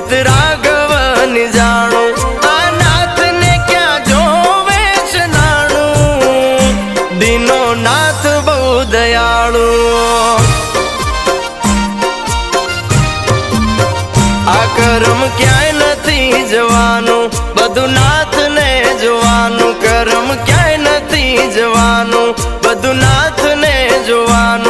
ભગત રાઘવની જાણું આ નાથ ને ક્યાં જોવે છે નાણું દીનો નાથ બહુ દયાળુ આ કરમ ક્યાંય નથી જવાનું બધું નાથ ને જોવાનું કરમ ક્યાંય નથી જવાનું બધું નાથ ને જોવાનું